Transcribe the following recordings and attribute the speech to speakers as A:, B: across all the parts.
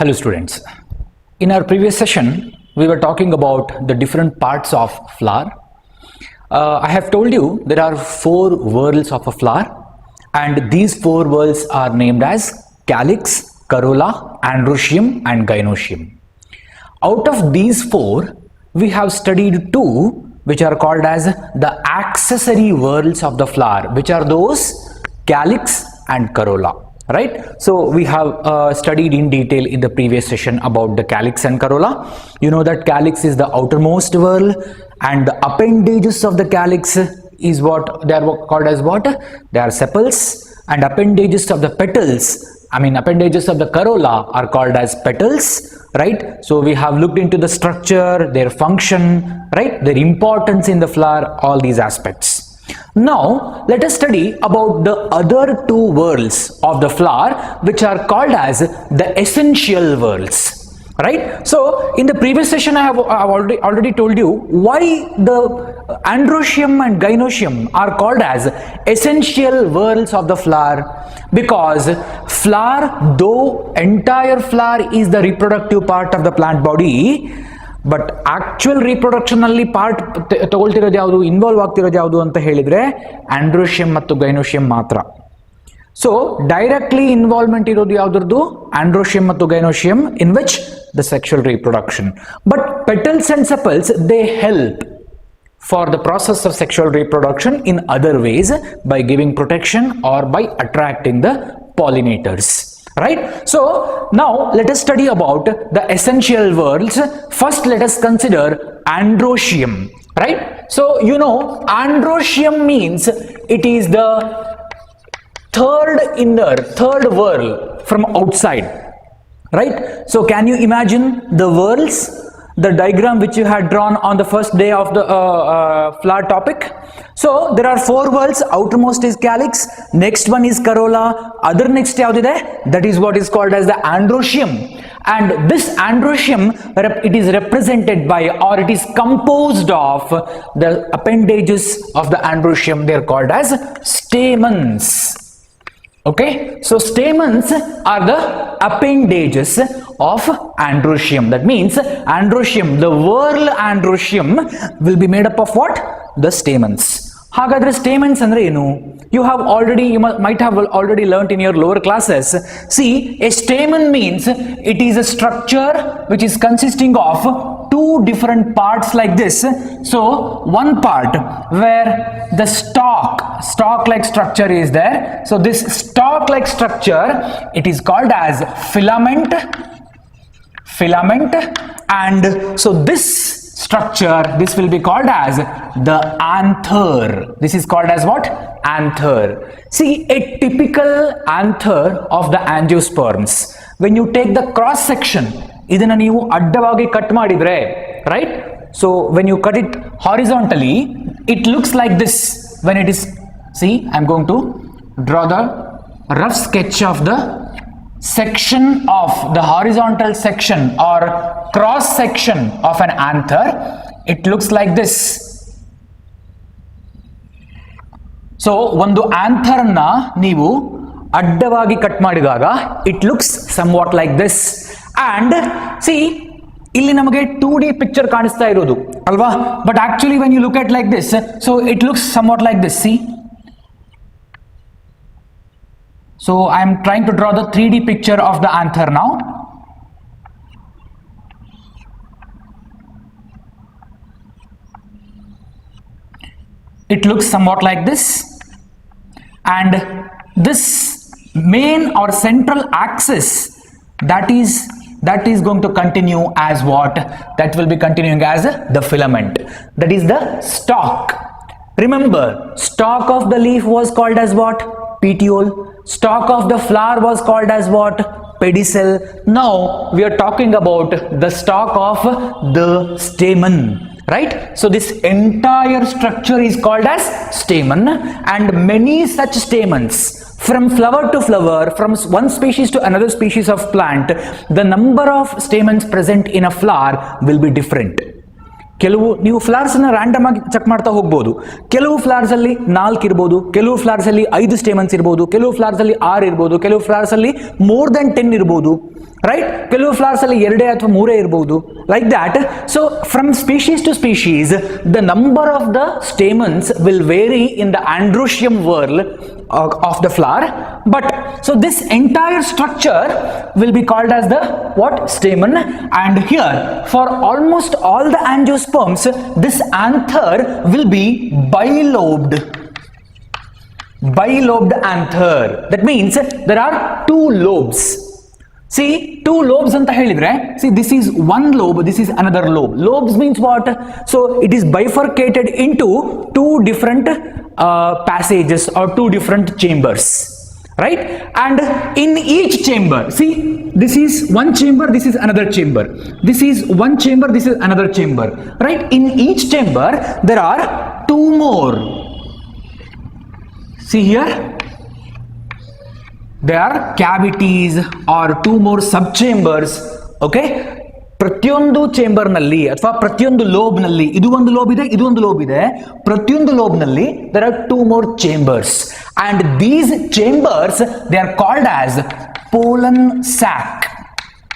A: Hello students. In our previous session, we were talking about the different parts of flower. I have told you there are 4 whorls of a flower, and these 4 whorls are named as calyx, corolla, androecium and gynoecium. Out of these 4, we have studied 2 which are called as the accessory whorls of the flower, which are those calyx and corolla. Right, so we have studied in detail in the previous session about the calyx and corolla. You know that calyx is the outermost whorl, and the appendages of the calyx is what they are called as what? They are sepals, and appendages of the petals, appendages of the corolla are called as petals. Right, so we have looked into the structure, their function, right, their importance in the flower, all these aspects. Now let us study about the other 2 whorls of the flower, which are called as the essential whorls. Right, so in the previous session I have already told you why the androecium and gynoecium are called as essential whorls of the flower, because flower, though entire flower is the reproductive part of the plant body, but actual reproduction ಅಲ್ಲಿ part ತಗೊಳ್ತಿರೋದು ಯಾವುದು, involve ಆಗ್ತಿರೋದು ಯಾವುದು ಅಂತ ಹೇಳಿದ್ರೆ ಆಂಡ್ರೋಶಿಯಂ ಮತ್ತು ಗೈನೋಶಿಯಂ ಮಾತ್ರ. So directly involvement ಇರೋದು ಯಾವ್ದ್ರದ್ದು, ಆಂಡ್ರೋಶಿಯಂ ಮತ್ತು gynoecium, in which the sexual reproduction. But petals and sepals they help for the process of sexual reproduction in other ways by giving protection or by attracting the pollinators. Right, so now let us study about the essential whorls. First let us consider androecium. Right, so you know androecium means it is the third whorl from outside. Right, so can you imagine the whorls, the diagram which you had drawn on the first day of the flower topic? So there are 4 whorls. Outermost is calyx, next one is corolla, other next yaudide, that is what is called as the androecium. And this androecium, it is represented by, or it is composed of the appendages of the androecium. They are called as stamens. Okay, so stamens are the appendages of androecium. That means androecium, the whorl androecium will be made up of what? The stamens. ಹಾಗಾದ್ರೆ ಸ್ಟೇಮೆನ್ಸ್ ಅಂದ್ರೆ ಏನು? You might have already learnt in your lower classes. See, a stamen means it is a structure which is consisting of 2 different parts like this. So one part where the stalk like structure is there. So this stalk like structure, it is called as filament, and so this structure, this will be called as the anther. This is called as what? Anther. See, a typical anther of the angiosperms, when you take the cross section, ಇದನ್ನ ನೀವು ಅಡ್ಡವಾಗಿ cut ಮಾಡಿದ್ರೆ, right, so when you cut it horizontally, it looks like this. When it is, see, I'm going to draw the rough sketch of the section of the horizontal section or cross section of an anther. It looks like this. So ಒಂದು anther ನ ನೀವು ಅಡ್ಡವಾಗಿ cut ಮಾಡಿದಾಗ it looks somewhat like this. And see, ಇಲ್ಲಿ ನಮಗೆ 2D picture ಕಾಣಿಸ್ತಾ ಇರೋದು ಅಲ್ವಾ, but actually when you look at like this, so it looks somewhat like this. See, so I am trying to draw the 3D picture of the anther now. It looks somewhat like this, and this main or central axis, that is going to continue as what? That will be continuing as the filament. That is the stalk. Remember, stalk of the leaf was called as what? Petiole. Stalk of the flower was called as what? Pedicel. Now we are talking about the stalk of the stamen. Right, so this entire structure is called as stamen, and many such stamens, from flower to flower, from one species to another species of plant, the number of stamens present in a flower will be different. ಕೆಲವು ನೀವು flowers ಅನ್ನ random ಆಗಿ check ಮಾಡ್ತಾ ಹೋಗ್ಬೋದು. ಕೆಲವು flowers ಅಲ್ಲಿ 4 ಇರ್ಬೋದು, ಕೆಲವು ಫ್ಲವರ್ಸ್ ಅಲ್ಲಿ 5 ಸ್ಟೇಮನ್ಸ್ ಇರ್ಬೋದು, ಕೆಲವು ಫ್ಲವರ್ಸ್ ಅಲ್ಲಿ 6 ಇರ್ಬೋದು, ಕೆಲವು ಫ್ಲವರ್ಸ್ ಅಲ್ಲಿ ಮೋರ್ ದನ್ 10 ಇರ್ಬೋದು, ರೈಟ್? ಕೆಲವು ಫ್ಲವರ್ಸ್ ಅಲ್ಲಿ 2 ಅಥವಾ 3 ಇರ್ಬೋದು, like that. So from species to species the number of the stamens will vary in the androecium whorl of the flower, but so this entire structure will be called as the what? Stamen. And here for almost all the angiosperms this anther will be bilobed. Bilobed anther, that means there are 2 lobes. See, 2 lobes anta helidre, see this is one lobe, this is another lobe. Lobes means what? So it is bifurcated into 2 different passages or 2 different chambers, right? And in each chamber, see, this is one chamber, this is another chamber, this is one chamber, this is another chamber, right? In each chamber there are 2 more. See here, there are cavities or 2 more subchambers, okay? ಪ್ರತಿಯೊಂದು chamber ನಲ್ಲಿ ಅಥವಾ ಪ್ರತಿಯೊಂದು lobe ನಲ್ಲಿ, ಇದು ಒಂದು lobe ಇದೆ, ಇದು ಒಂದು ಲೋಬ್ ಇದೆ, ಪ್ರತಿಯೊಂದು ಲೋಬ್ ನಲ್ಲಿ there are 2 more chambers, and these chambers they are called as pollen sac.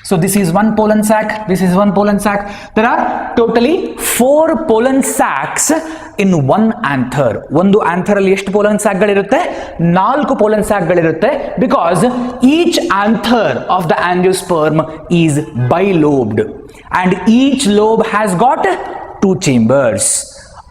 A: So this is one pollen sac, this is one pollen sac. There are totally 4 pollen sacs in one anther. ಒಂದು anther ಅಲ್ಲಿ ಎಷ್ಟು pollen sac ಗಳಿರುತ್ತೆ? 4 pollen sac ಗಳಿರುತ್ತೆ, because each anther of the angiosperm is bilobed and each lobe has got 2 chambers.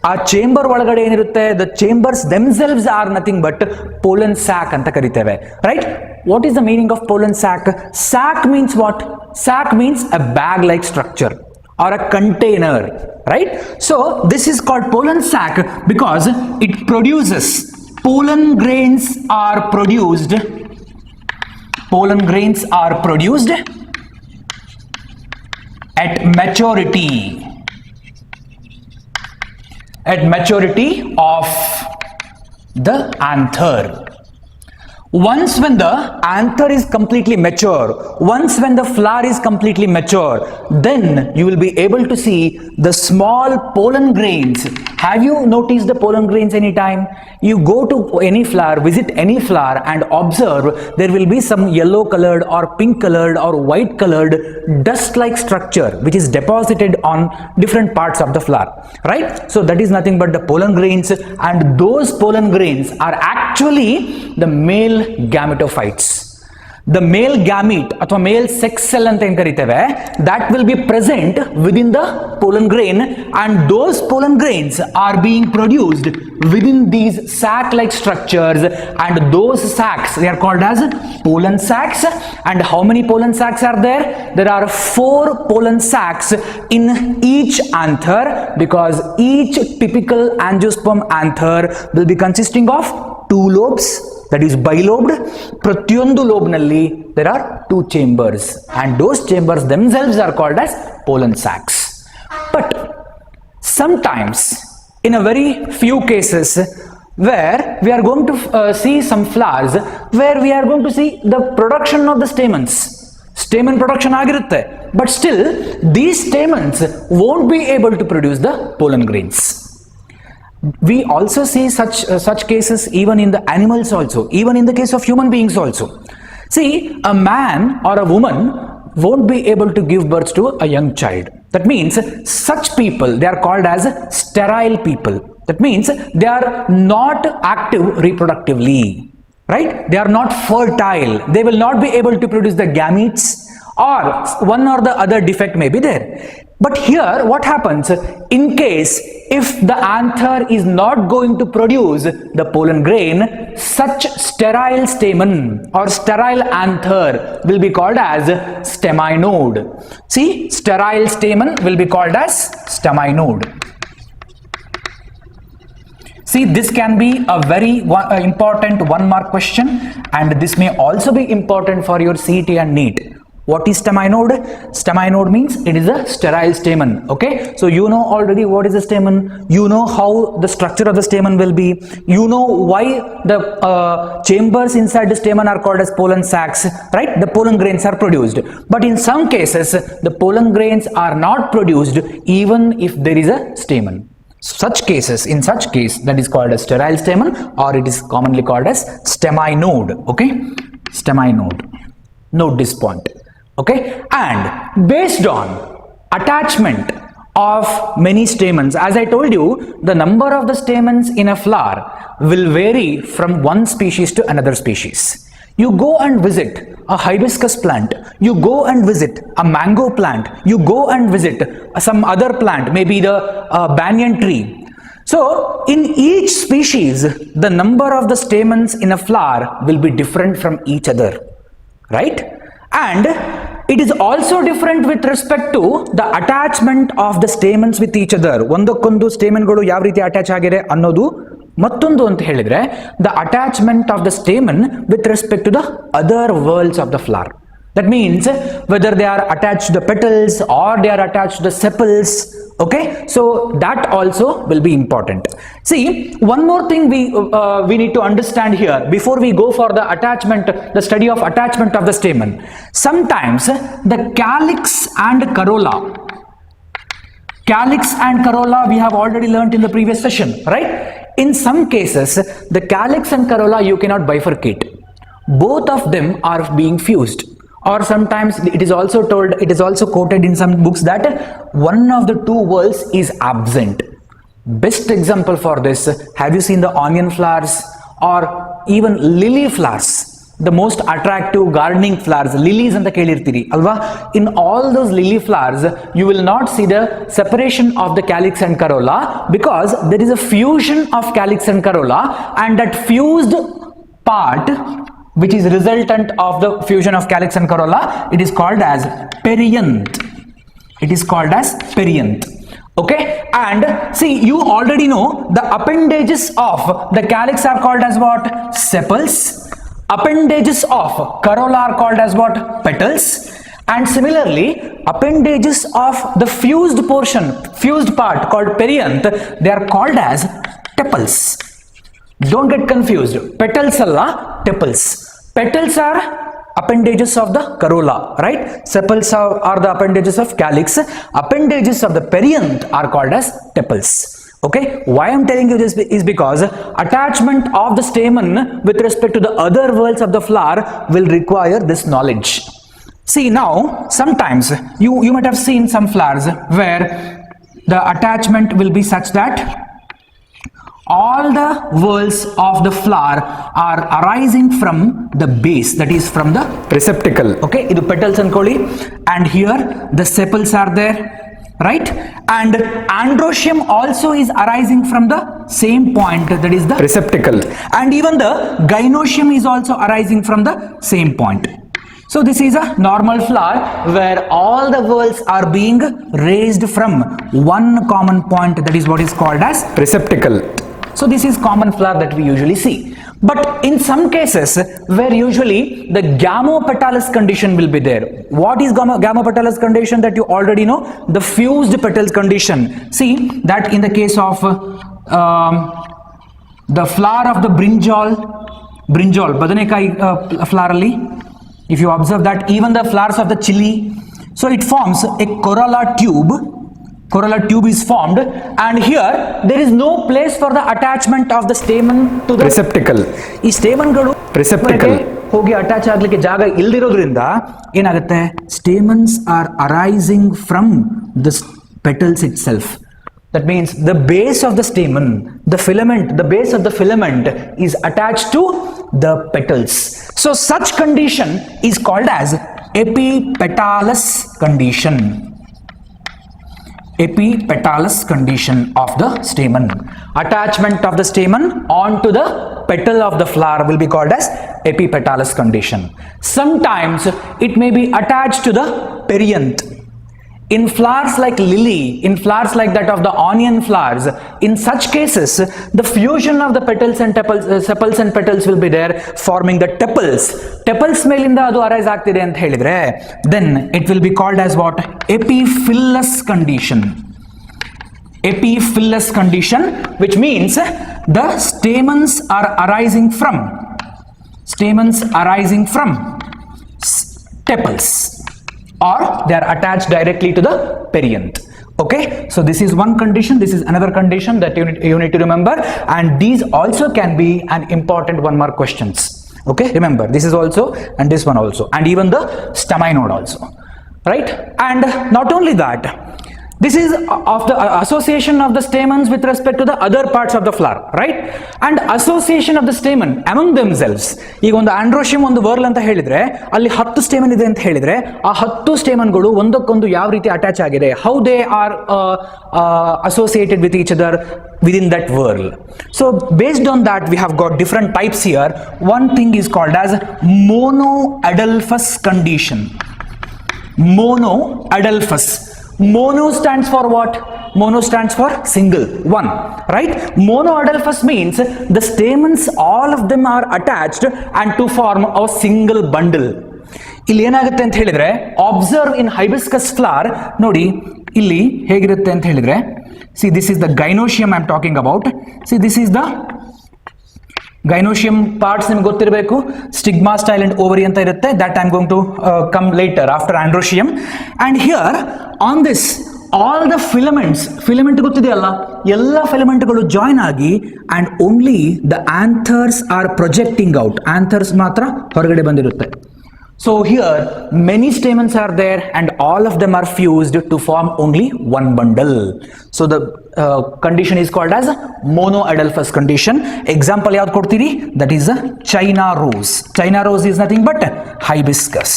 A: ಆ chamber ಒಳಗಡೆ ಏನಿರುತ್ತೆ, the chambers themselves are nothing but pollen sack ಅಂತ ಕರಿತೇವೆ, right? What is the meaning of pollen sack? Sack means what? Sack means a bag like structure or a container, right? So this is called pollen sac because it produces, pollen grains are produced at maturity of the anther. Once when the anther is completely mature, once when the flower is completely mature, then you will be able to see the small pollen grains. Have you noticed the pollen grains anytime? You go to any flower, visit any flower and observe, there will be some yellow colored or pink colored or white colored dust like structure which is deposited on different parts of the flower, right? So that is nothing but the pollen grains, and those pollen grains are actually the male gametophytes. The male gamete ಅಥವಾ male sex cell ಅಂತ ಏನು ಕರಿತೇವೆ, that will be present within the pollen grain, and those pollen grains are being produced within these sac like structures, and those sacs they are called as pollen sacs. And how many pollen sacs are there? There are 4 pollen sacs in each anther, because each typical angiosperm anther will be consisting of 2 lobes, that is bilobed. ಪ್ರತಿಯೊಂದು lobe ನಲ್ಲಿ there are 2 chambers, and those chambers themselves are called as pollen sacs. But sometimes in a very few cases where we are going to see some flowers where we are going to see the production of the stamens, stamen production ಆಗಿರುತ್ತೆ, but still these stamens won't be able to produce the pollen grains. We also see such cases even in the animals also, even in the case of human beings also. See, a man or a woman won't be able to give birth to a young child. That means such people, they are called as sterile people. That means they are not active reproductively, right? They are not fertile. They will not be able to produce the gametes, or one or the other defect may be there. But here what happens, in case if the anther is not going to produce the pollen grain, such sterile stamen or sterile anther will be called as steminode. See, sterile stamen will be called as steminode. See, this can be a very important 1-mark question, and this may also be important for your CET and NEET. What is steminoid? Steminoid means it is a sterile stamen. Okay, so you know already what is a stamen, you know how the structure of the stamen will be, you know why the chambers inside the stamen are called as pollen sacs, right? The pollen grains are produced, but in some cases the pollen grains are not produced even if there is a stamen. In such case that is called as sterile stamen, or it is commonly called as steminoid. Okay, steminoid. Note this point. Okay, and based on attachment of many stamens, as I told you, the number of the stamens in a flower will vary from one species to another species. You go and visit a hibiscus plant, you go and visit a mango plant, you go and visit some other plant, maybe the banyan tree. So in each species the number of the stamens in a flower will be different from each other, right? And it is also different with respect to the attachment of the stamens with each other. ಒಂದಕ್ಕೊಂದು ಸ್ಟೇಮನ್ಗಳು ಯಾವ ರೀತಿ attach ಆಗಿದೆ ಅನ್ನೋದು ಮತ್ತೊಂದು ಅಂತ ಹೇಳಿದ್ರೆ the attachment of the stamen with respect to the other whorls of the flower. That means whether they are attached to the petals or they are attached to the sepals. Okay, so that also will be important. See, one more thing we need to understand here before we go for the attachment, the study of attachment of the stamen. Sometimes the calyx and corolla we have already learnt in the previous session, right? In some cases the calyx and corolla you cannot bifurcate, both of them are being fused. Or sometimes it is also told, it is also quoted in some books that one of the two whorls is absent. Best example for this, have you seen the onion flowers or even lily flowers? The most attractive gardening flowers, lilies anta kelirtiri alva. In all those lily flowers you will not see the separation of the calyx and corolla, because there is a fusion of calyx and corolla, and that fused part which is resultant of the fusion of calyx and corolla, it is called as perianth. It is called as perianth. Okay, and see, you already know the appendages of the calyx are called as what? Sepals. Appendages of corolla are called as what? Petals. And similarly, appendages of the fused part called perianth, they are called as tepals. Don't get confused. Petals alla, tepals. Petals are appendages of the corolla, right? Sepals are the appendages of calyx. Appendages of the perianth are called as tepals. Okay, why I'm telling you this is because attachment of the stamen with respect to the other whorls of the flower will require this knowledge. See, now sometimes you might have seen some flowers where the attachment will be such that all the whorls of the flower are arising from the base, that is from the receptacle. Okay, idu petals ankoli, and here the sepals are there, right? And androecium also is arising from the same point, that is the receptacle, and even the gynoecium is also arising from the same point. So this is a normal flower where all the whorls are being raised from one common point, that is what is called as receptacle. So this is common flower that we usually see. But in some cases where usually the gamopetalous condition will be there. What is gamopetalous condition? That you already know, the fused petals condition. See that in the case of the flower of the brinjal badanekai flower alli, if you observe that, even the flowers of the chili, so it forms a corolla tube is formed, and here there is no place for the attachment of the stamen to the receptacle. ಈ ಸ್ಟೇಮನ್ಗಳು receptacle ಹೋಗಿ attach ಆಗ್ಲಿಕ್ಕೆ ಜಾಗ ಇಲ್ದಿರೋದ್ರಿಂದ ಏನಾಗುತ್ತೆ, stamens are arising from the petals itself. That means the base of the stamen, the filament, the base of the filament is attached to the petals. So such condition is called as epipetalous condition. Epipetalous condition of the stamen. Attachment of the stamen onto the petal of the flower will be called as epipetalous condition. Sometimes it may be attached to the perianth. In flowers like lily, in flowers like that of the onion flowers, in such cases, the fusion of the petals and sepals and petals will be there, forming the tepals. Tepals ಮೇಲಿಂದ ಅದು arise ಆಗ್ತಿದೆ ಅಂತ ಹೇಳಿದ್ರೆ, then it will be called as what? Epiphyllous condition. Epiphyllous condition, which means the stamens are arising from tepals, or they are attached directly to the perianth. Okay, so this is one condition, this is another condition that you need to remember, and these also can be an important 1 mark questions. Okay, remember this is also, and this one also, and even the staminode also, right? And not only that, this is of the association of the stamens with respect to the other parts of the flower, right? And association of the stamen among themselves. ಈಗ ಒಂದು ಆಂಡ್ರೋಶಿಯಂ ಒಂದು whirl ಅಂತ ಹೇಳಿದ್ರೆ ಅಲ್ಲಿ 10 stamen ಇದೆ ಅಂತ ಹೇಳಿದ್ರೆ ಆ 10 ಸ್ಟೇಮನ್ಗಳು ಒಂದಕ್ಕೊಂದು ಯಾವ ರೀತಿ ಅಟ್ಯಾಚ್ ಆಗಿದೆ, how they are associated with each other within that whorl. So based on that we have got different types here. One thing is called as monoadelphous condition. Monoadelphous. Mono stands for what? Mono stands for single, one, right? Monoadelphous means the stamens, all of them are attached and to form a single bundle. ಇಲ್ಲಿ ಏನಾಗುತ್ತೆ ಅಂತ ಹೇಳಿದ್ರೆ, observe in hibiscus flower, ನೋಡಿ ಇಲ್ಲಿ ಹೇಗಿರುತ್ತೆ ಅಂತ ಹೇಳಿದ್ರೆ, see this is the gynoecium I am talking about. See this is the gynoecium parts, ನಿಮಗೆ ಗೊತ್ತಿರಬೇಕು, stigma, style and ovary ಅಂತ ಇರುತ್ತೆ. That I am going to come later after androecium. And here on this all the filament ಗೊತ್ತಿದೆಯಲ್ಲ, ಎಲ್ಲ ಫಿಲಮೆಂಟ್ಗಳು join ಆಗಿ and only the anthers are projecting out. Anthers ಮಾತ್ರ ಹೊರಗಡೆ ಬಂದಿರುತ್ತೆ. So here many stamens are there and all of them are fused to form only one bundle. So the condition is called as monoadelphous condition. Example yaad kodtiri? That is a China rose. China rose is nothing but hibiscus.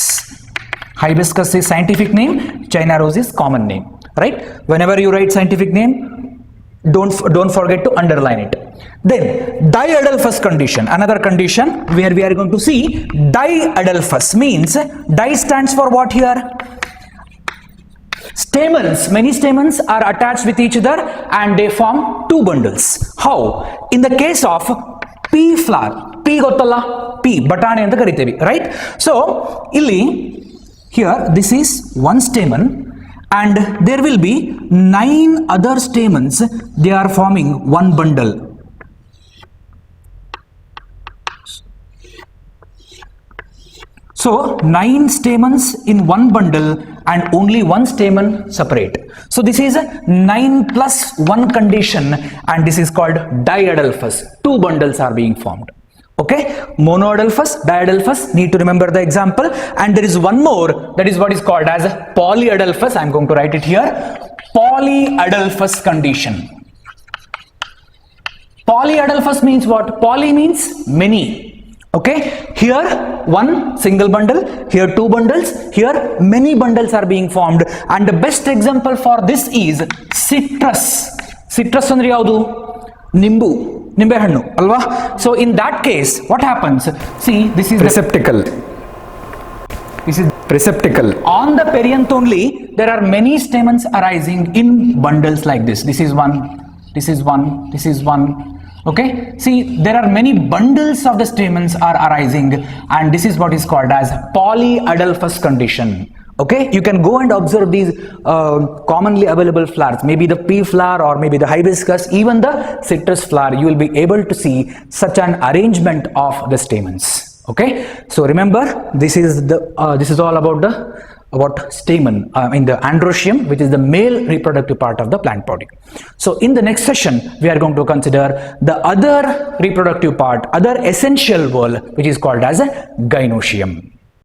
A: Hibiscus is scientific name, China rose is common name, right? Whenever you write scientific name, don't forget to underline it. Then diadelphous condition, another condition where we are going to see diadelphous means, di stands for what here? Stamens. Many stamens are attached with each other and they form two bundles. How? In the case of pea flower, pea gottalla, pea batane anta karitevi, right? So illi here this is one stamen and there will be 9 other stamens, they are forming one bundle. So 9 stamens in one bundle and only one stamen separate. So this is a 9 plus 1 condition and this is called diadelphous. 2 bundles are being formed. Okay, monoadelphous, diadelphous, need to remember the example. And there is one more, that is what is called as polyadelphous. I am going to write it here. Polyadelphous condition. Polyadelphous means what? Poly means many. Okay, here one single bundle, here 2 bundles, here many bundles are being formed. And the best example for this is citrus. Citrus andre yaudu? Nimbu. Nimbe hannu alva? So in that case what happens? See, this is receptacle. This is receptacle. On the perianth only there are many stamens arising in bundles like this. This is one, this is one, this is one. Okay, see there are many bundles of the stamens are arising and this is what is called as polyadelphous condition. Okay, you can go and observe these commonly available flowers, maybe the pea flower or maybe the hibiscus, even the citrus flower, you will be able to see such an arrangement of the stamens. Okay, so remember this is all about the stamen in the androecium, which is the male reproductive part of the plant body. So in the next session we are going to consider the other reproductive part, other essential whorl, which is called as a gynoecium.